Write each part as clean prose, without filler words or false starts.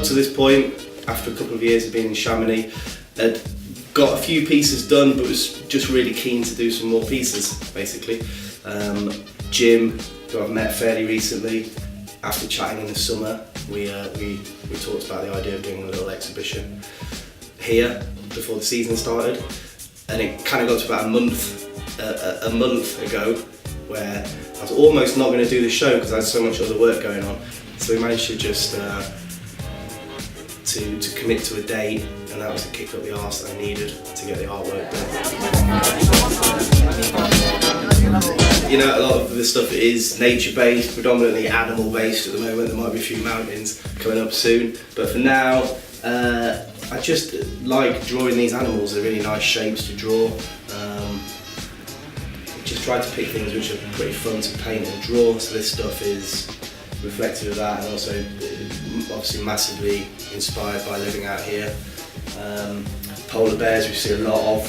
to this point, after a couple of years of being in Chamonix, I'd got a few pieces done, but was just really keen to do some more pieces, basically. Jim, who I've met fairly recently, after chatting in the summer, we talked about the idea of doing a little exhibition here before the season started, and it kind of got to about a month ago where I was almost not going to do the show because I had so much other work going on. So we managed to just to commit to a date, and that was the kick up the arse that I needed to get the artwork done. You know, a lot of the stuff is nature-based, predominantly animal-based at the moment. There might be a few mountains coming up soon, but for now, I just like drawing these animals. They're really nice shapes to draw. Just tried to pick things which are pretty fun to paint and draw, so this stuff is reflective of that, and also obviously massively inspired by living out here. Polar bears we see a lot of.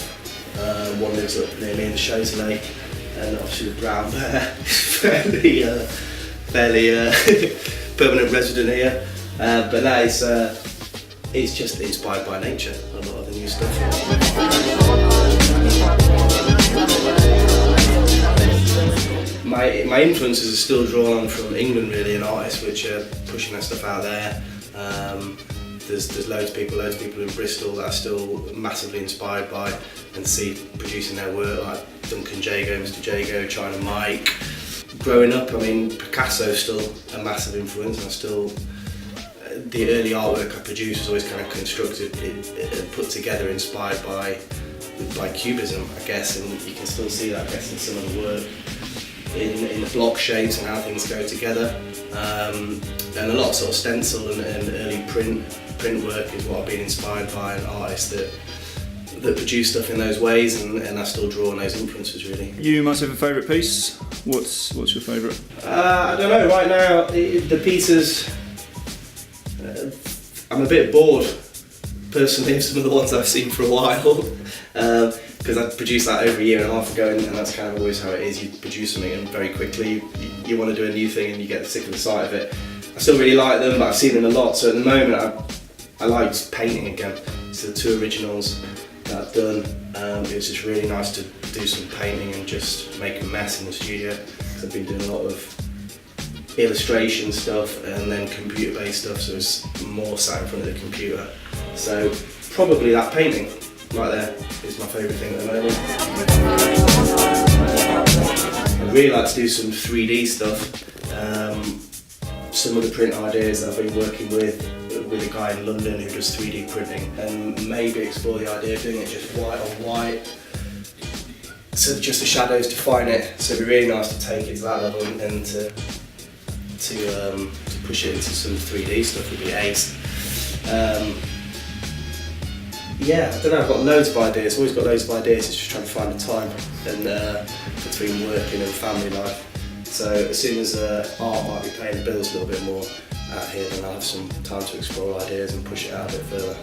One lives up near me in the Chamonix, and obviously the brown bear fairly permanent resident here. But no, it's just inspired by nature, a lot of the new stuff. My influences are still drawn on from England really, and artists which are pushing their stuff out there. There's loads of people in Bristol that are still massively inspired by and see producing their work, like Duncan Jago, Mr Jago, China Mike. Growing up, I mean, Picasso's still a massive influence, and I still, the early artwork I produced was always kind of constructed, put together, inspired by Cubism, I guess, and you can still see that, I guess, in some of the work. In the block shapes and how things go together, and a lot of sort of stencil and early print work is what I've been inspired by, and artists that produce stuff in those ways, and I still draw on those influences really. You must have a favourite piece. What's your favourite? I don't know. Right now, the pieces, I'm a bit bored personally of some of the ones I've seen for a while. Because I produced that over a year and a half ago, and that's kind of always how it is. You produce something and very quickly you want to do a new thing and you get sick of the sight of it. I still really like them, but I've seen them a lot, so at the moment I like painting again. So the two originals that I've done, it was just really nice to do some painting and just make a mess in the studio, because I've been doing a lot of illustration stuff and then computer-based stuff, so it's more sat in front of the computer. So probably that painting right there is my favourite thing at the moment. I'd really like to do some 3D stuff. Some of the print ideas that I've been working with a guy in London who does 3D printing, and maybe explore the idea of doing it just white on white, so just the shadows define it. So it'd be really nice to take it to that level and to push it into some 3D stuff would be ace. Yeah, I don't know, I've got loads of ideas, always got loads of ideas, it's just trying to find the time and between working and family life. So as soon as art might be paying the bills a little bit more out here, then I'll have some time to explore ideas and push it out a bit further.